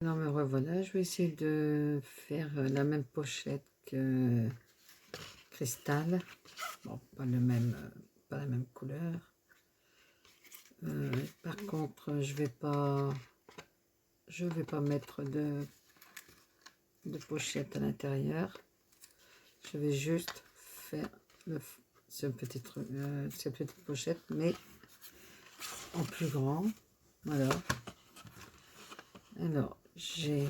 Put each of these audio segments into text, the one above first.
Alors me revoilà, je vais essayer de faire la même pochette que Cristal. Bon, pas la même couleur. Par contre, je vais pas mettre de pochette à l'intérieur. Je vais juste faire cette petite pochette, mais en plus grand. Voilà. Alors, j'ai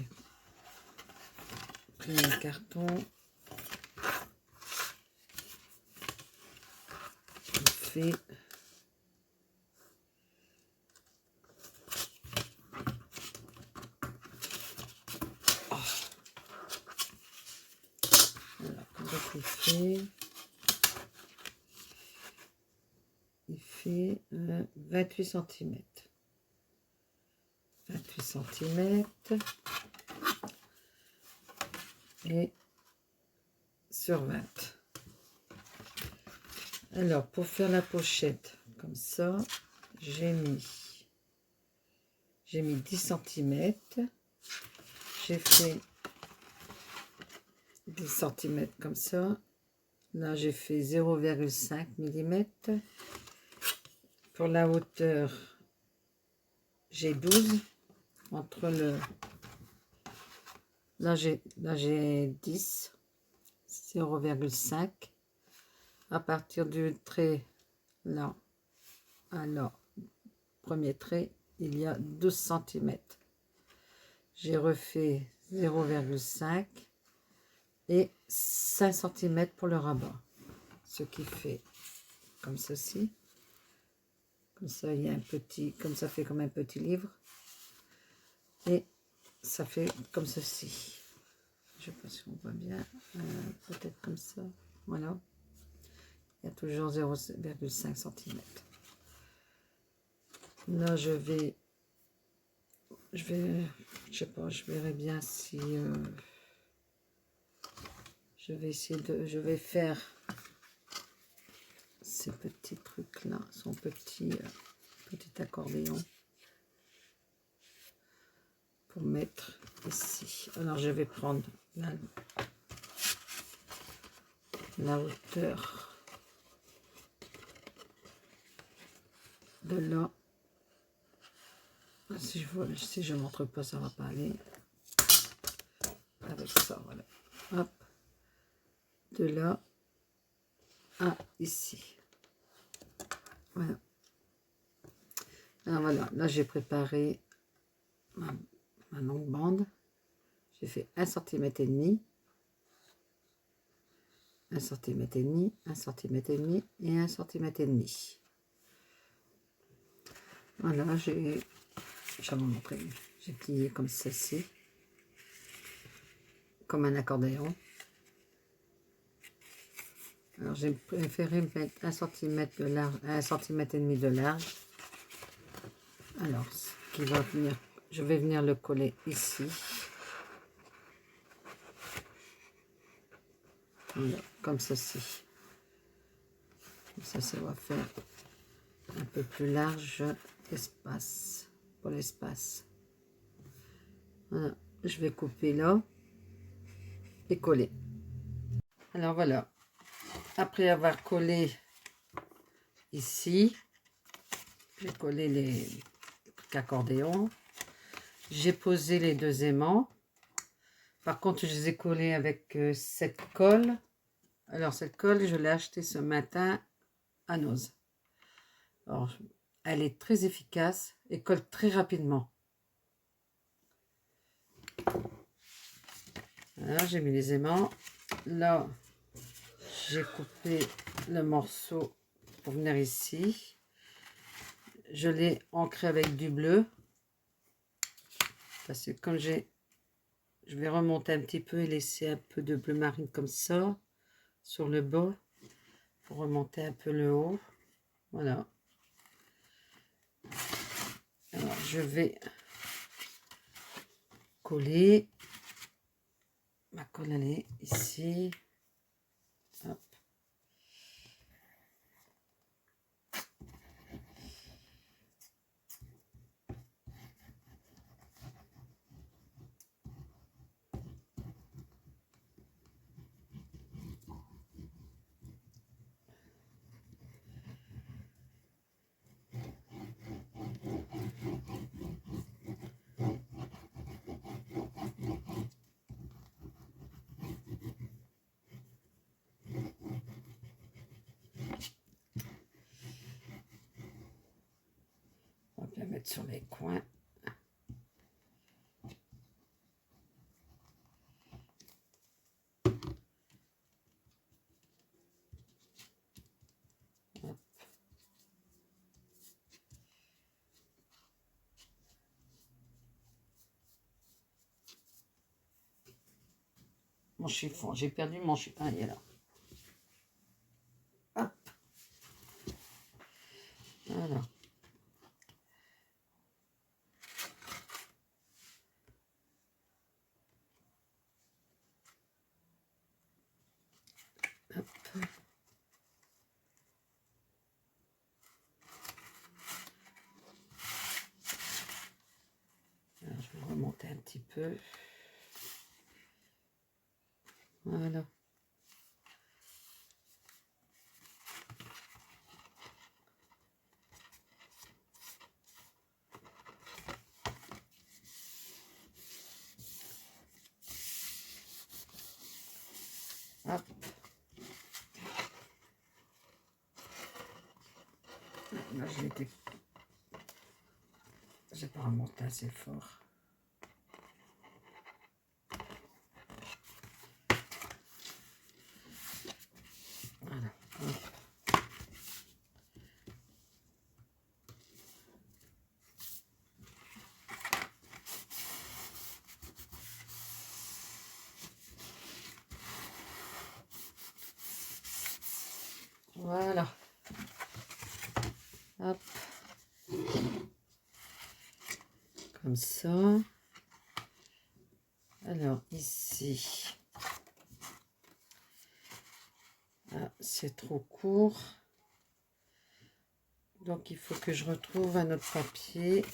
pris un carton. Fait voilà, il fait 28 cm. 28 cm et sur 20. Alors, pour faire la pochette, comme ça, j'ai mis 10 cm. J'ai fait 10 cm comme ça. Là, j'ai fait 0,5 mm. Pour la hauteur, j'ai 12. Entre le... Là, j'ai 10. 0,5. À partir du trait, là, alors, premier trait, il y a 12 cm. J'ai refait 0,5 et 5 cm pour le rabat. Ce qui fait comme ceci. Comme ça, il y a un petit, comme ça fait comme un petit livre. Et ça fait comme ceci. Je ne sais pas si on voit bien. Peut-être comme ça. Voilà. Il y a toujours 0,5 cm. Là, je sais pas, je verrai bien si je vais faire ces petits trucs là, son petit accordéon pour mettre ici. Alors je vais prendre la hauteur de là. Si je montre pas, ça va pas aller. Avec ça, voilà. Hop. De là à ici. Voilà. Alors voilà, là j'ai préparé ma longue bande. J'ai fait 1,5 cm, 1,5 cm, 1,5 cm et 1,5 cm. Voilà, je vais vous montrer. J'ai plié comme ceci, comme un accordéon. Alors j'ai préféré mettre 1 cm de large, 1,5 cm de large. Alors, ce qui va venir, je vais venir le coller ici. Voilà, comme ceci. Comme ça va faire un peu plus large espace, pour l'espace. Voilà, je vais couper là et coller. Alors voilà, après avoir collé ici, j'ai collé les accordéons, j'ai posé les deux aimants. Par contre, je les ai collés avec cette colle. Alors cette colle, je l'ai achetée ce matin à Noz. Alors, elle est très efficace et colle très rapidement. Voilà, j'ai mis les aimants. Là, j'ai coupé le morceau pour venir ici. Je l'ai ancré avec du bleu. Parce que comme je vais remonter un petit peu et laisser un peu de bleu marine comme ça sur le bas pour remonter un peu le haut. Voilà. Alors, je vais coller. Ma colle, elle est ici. Hop. mettre sur les coins. Hop. Mon chiffon, j'ai perdu mon chiffon. Ah, il est là. Hop. Voilà. Hop. Alors, je vais remonter un petit peu. Voilà. Hop. Là, j'ai pas remonté assez fort. Voilà. Hop. Voilà. Hop. Comme ça. Alors, ici. Ah, c'est trop court. Donc, il faut que je retrouve un autre papier.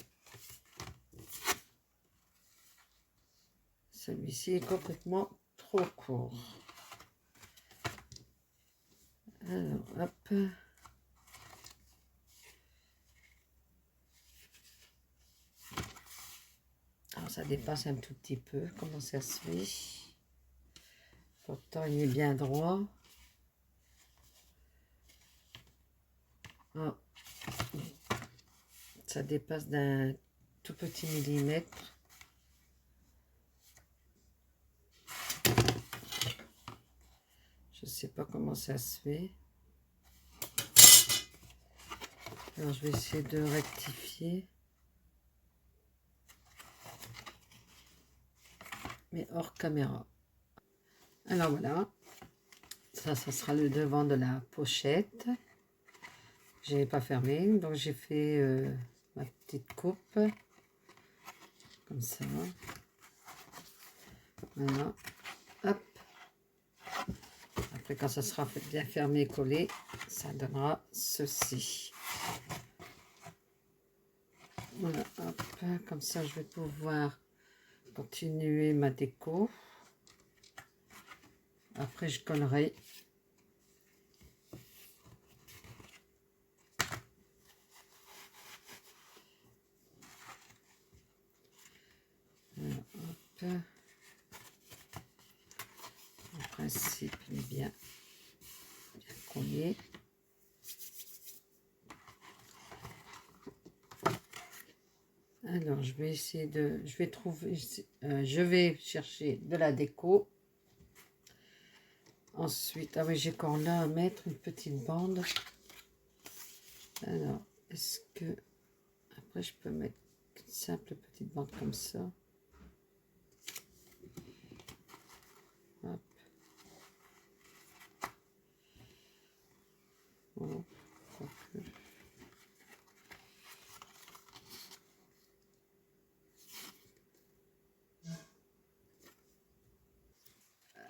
Celui-ci est complètement trop court. Alors, hop. Alors, ça dépasse un tout petit peu. Comment ça se fait? Pourtant, il est bien droit. Oh. Ça dépasse d'un tout petit millimètre. Je ne sais pas comment ça se fait. Alors, je vais essayer de rectifier. Mais hors caméra. Alors voilà, ça sera le devant de la pochette. Je n'avais pas fermé, donc j'ai fait ma petite coupe, comme ça. Voilà, hop. Après, quand ça sera bien fermé et collé, ça donnera ceci. Voilà, hop, comme ça je vais pouvoir continuer ma déco. Après, je collerai. Voilà, hop. En principe, il est bien collé. Alors, je vais essayer de... Je vais trouver... je vais chercher de la déco. Ensuite, ah oui, j'ai encore là à mettre une petite bande. Alors, est-ce que... Après, je peux mettre une simple petite bande comme ça. Hop. Voilà.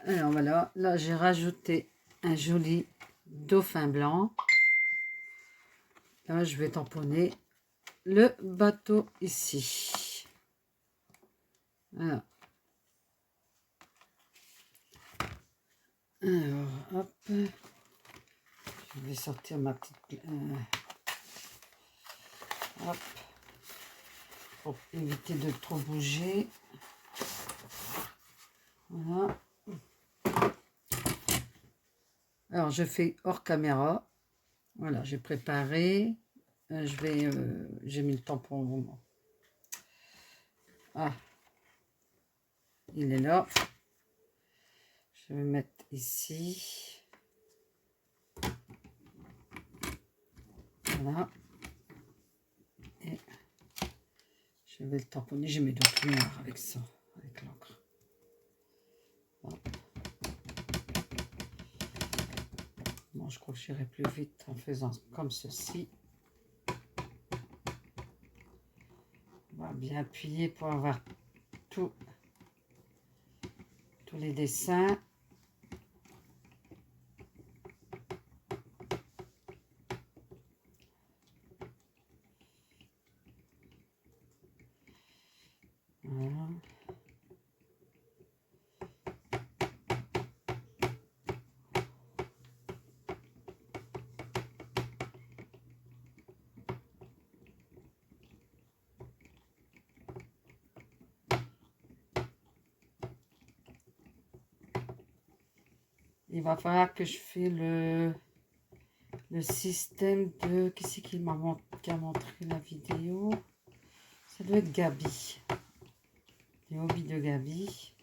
Alors voilà, là j'ai rajouté un joli dauphin blanc. Là je vais tamponner le bateau ici. Voilà. Alors hop, je vais sortir ma petite... hop, pour éviter de trop bouger. Voilà. Alors, je fais hors caméra. Voilà, j'ai préparé. j'ai mis le tampon au moment. Ah, il est là. Je vais mettre ici. Voilà. Et je vais le tamponner. J'ai mes doigts tout noirs avec ça, avec l'encre. Bon, je crois que j'irai plus vite en faisant comme ceci. On va bien appuyer pour avoir tous les dessins. Voilà. Il va falloir que je fasse le système de... Qui c'est qui a montré la vidéo? Ça doit être Gabi. Les hobbies de Gabi.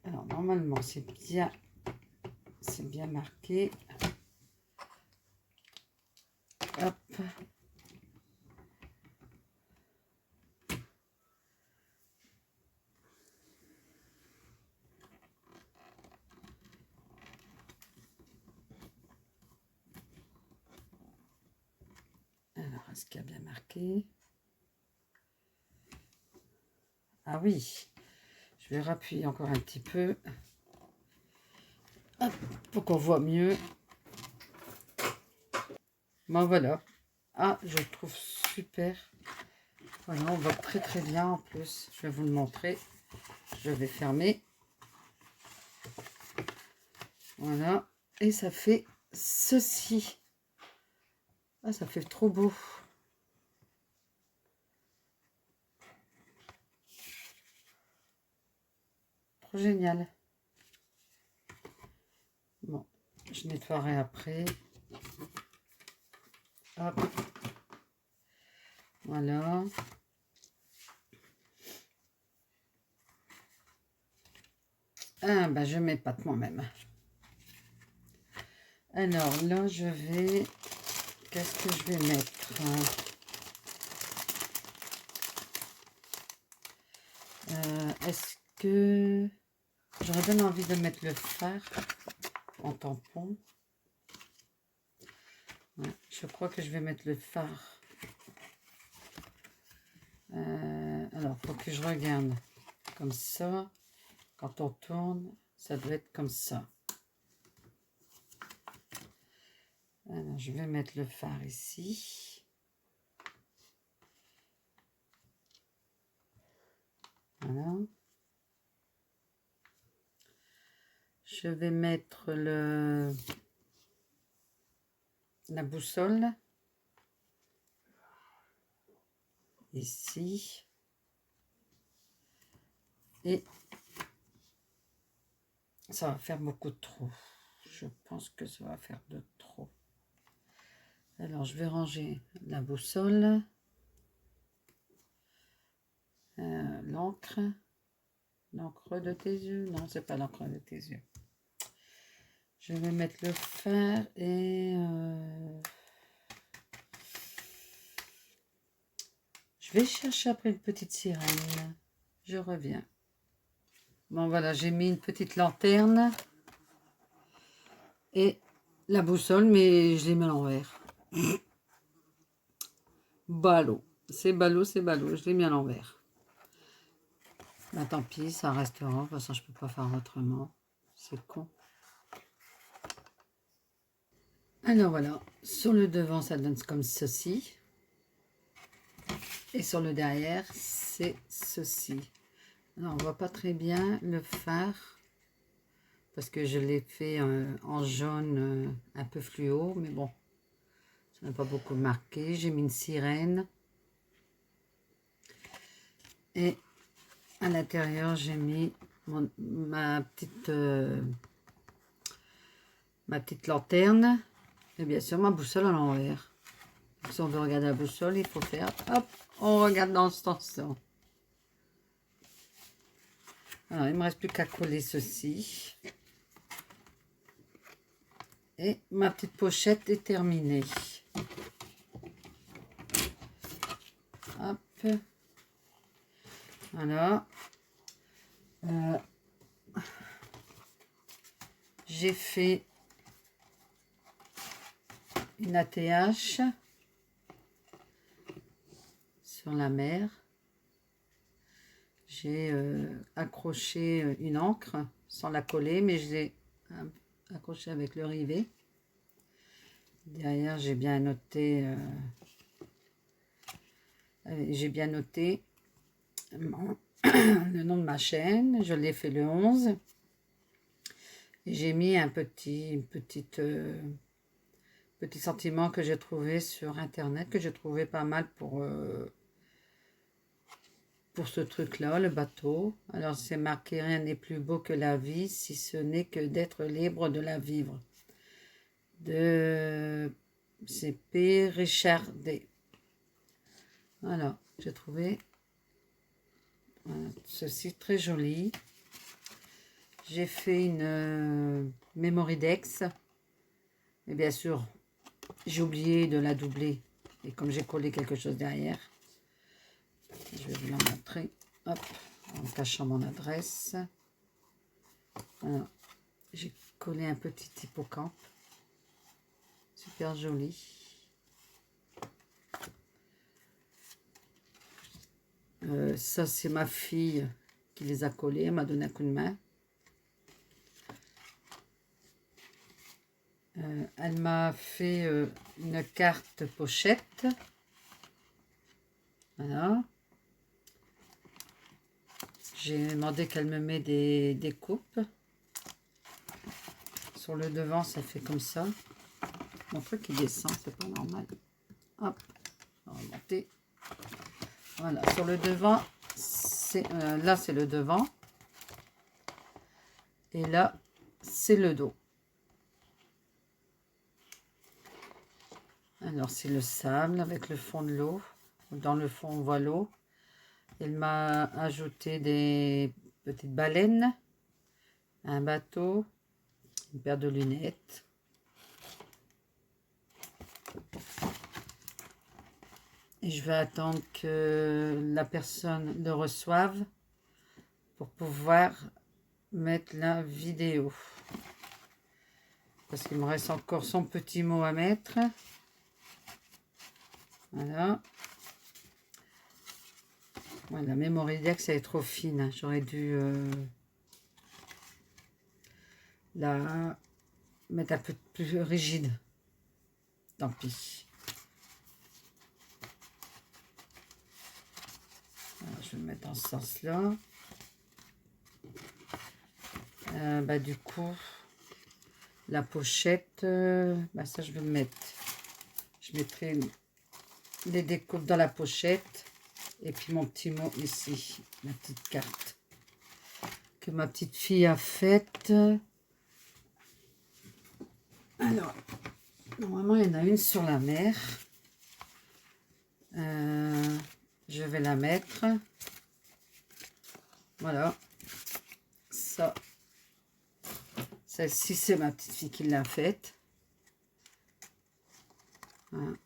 Alors, normalement, c'est bien marqué. Hop. Alors, est-ce qu'il y a bien marqué? Ah oui, je vais rappuyer encore un petit peu. Hop, pour qu'on voit mieux. Bon, voilà. Ah, je trouve super. Voilà, on voit très très bien en plus. Je vais vous le montrer. Je vais fermer. Voilà. Et ça fait ceci. Ah, ça fait trop beau. Trop génial. Bon, je nettoierai après. Hop. Voilà. Ah, bah, je m'épate moi-même. Alors, là, je vais... Qu'est-ce que je vais mettre? Est-ce que... J'aurais bien envie de mettre le phare en tampon. Ouais, je crois que je vais mettre le phare. Alors, il faut que je regarde. Comme ça. Quand on tourne, ça doit être comme ça. Alors, je vais mettre le phare ici. Voilà. Je vais mettre la boussole ici. Et ça va faire beaucoup de trop. Je pense que ça va faire de trop. Alors, je vais ranger la boussole. L'encre. L'encre de tes yeux. Non, c'est pas l'encre de tes yeux. Je vais mettre le phare et... je vais chercher après une petite sirène. Je reviens. Bon, voilà, j'ai mis une petite lanterne. Et la boussole, mais je l'ai mis à l'envers. Ballot. C'est ballot, c'est ballot. Je l'ai mis à l'envers. Bah, tant pis, ça restera. De toute façon, je peux pas faire autrement. C'est con. Alors voilà. Sur le devant, ça donne comme ceci. Et sur le derrière, c'est ceci. Alors, on voit pas très bien le phare. Parce que je l'ai fait en jaune un peu fluo. Mais bon, ça n'a pas beaucoup marqué. J'ai mis une sirène. Et à l'intérieur, j'ai mis ma petite ma petite lanterne et bien sûr ma boussole à l'envers. Si on veut regarder la boussole, il faut faire, hop, on regarde dans ce sens-là. Alors, il ne me reste plus qu'à coller ceci. Et ma petite pochette est terminée. Hop. Voilà. J'ai fait une ATH sur la mer. J'ai accroché une encre sans la coller, mais je l'ai accroché avec le rivet. Derrière, j'ai bien noté le nom de ma chaîne. Je l'ai fait le 11. Et j'ai mis un petit sentiment que j'ai trouvé sur internet, que j'ai trouvé pas mal pour ce truc-là, le bateau. Alors, c'est marqué « Rien n'est plus beau que la vie, si ce n'est que d'être libre de la vivre ». C'est P. Richard D. Voilà, j'ai trouvé ceci très joli. J'ai fait une Mémoridex. Et bien sûr, j'ai oublié de la doubler. Et comme j'ai collé quelque chose derrière, je vais vous la montrer. Hop, en cachant mon adresse. Voilà. J'ai collé un petit hippocampe. Super joli. Ça, c'est ma fille qui les a collés. Elle m'a donné un coup de main. Elle m'a fait une carte pochette. Voilà. J'ai demandé qu'elle me mette des coupes. Sur le devant, ça fait comme ça. Mon truc, il descend, c'est pas normal. Hop, on va remonter. Voilà, sur le devant, là, c'est le devant. Et là, c'est le dos. Alors, c'est le sable avec le fond de l'eau. Dans le fond, on voit l'eau. Elle m'a ajouté des petites baleines, un bateau, une paire de lunettes. Et je vais attendre que la personne le reçoive pour pouvoir mettre la vidéo. Parce qu'il me reste encore son petit mot à mettre. Voilà. Ouais, la Mémoridex, elle est trop fine. J'aurais dû la mettre un peu plus rigide. Tant pis. Alors, je vais le mettre dans ce sens-là. Du coup, la pochette, ça je vais le mettre. Je mettrai les découpes dans la pochette. Et puis mon petit mot ici, la petite carte que ma petite fille a faite. Alors, normalement il y en a une sur la mer. Je vais la mettre. Voilà. Ça. Celle-ci, c'est ma petite fille qui l'a faite. Voilà.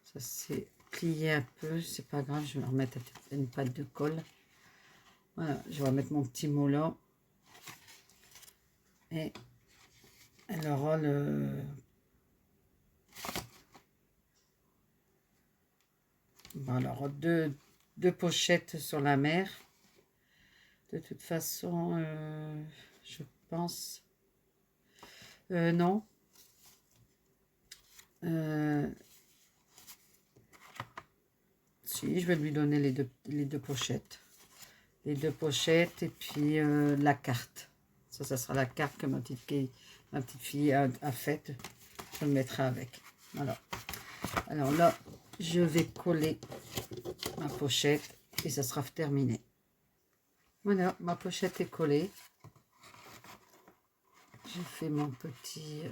Ça s'est plié un peu, c'est pas grave, je vais remettre une pâte de colle. Voilà, je vais mettre mon petit mot là. Et elle aura le... Bon, alors, deux pochettes sur la mer. De toute façon, je pense... non. Si, je vais lui donner les deux pochettes. Les deux pochettes et puis la carte. Ça sera la carte que ma petite fille a faite. Je le mettrai avec. Voilà. Alors là, je vais coller ma pochette et ça sera terminé. Voilà, ma pochette est collée. J'ai fait mon petit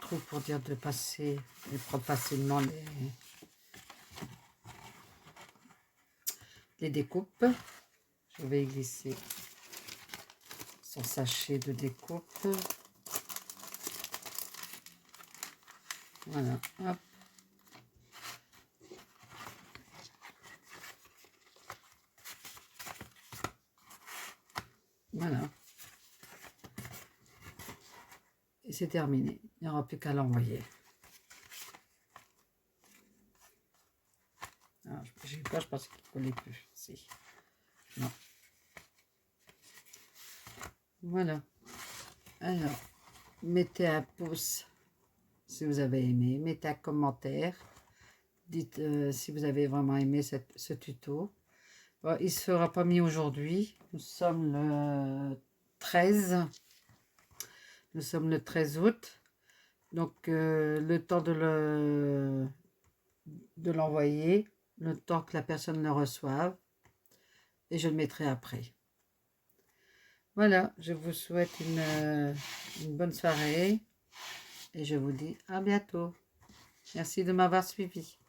trou pour dire de passer et prendre facilement les découpes. Je vais glisser son sachet de découpe. Voilà, hop. Voilà. Et c'est terminé. Il n'y aura plus qu'à l'envoyer. J'ai eu peur, je pensais qu'il ne collait plus. Si. Non. Voilà. Alors, mettez un pouce si vous avez aimé. Mettez un commentaire. Dites si vous avez vraiment aimé ce tuto. Bon, il ne sera pas mis aujourd'hui. Nous sommes le 13. Nous sommes le 13 août. Donc, le temps de l'envoyer, le temps que la personne le reçoive. Et je le mettrai après. Voilà, je vous souhaite une bonne soirée. Et je vous dis à bientôt. Merci de m'avoir suivi.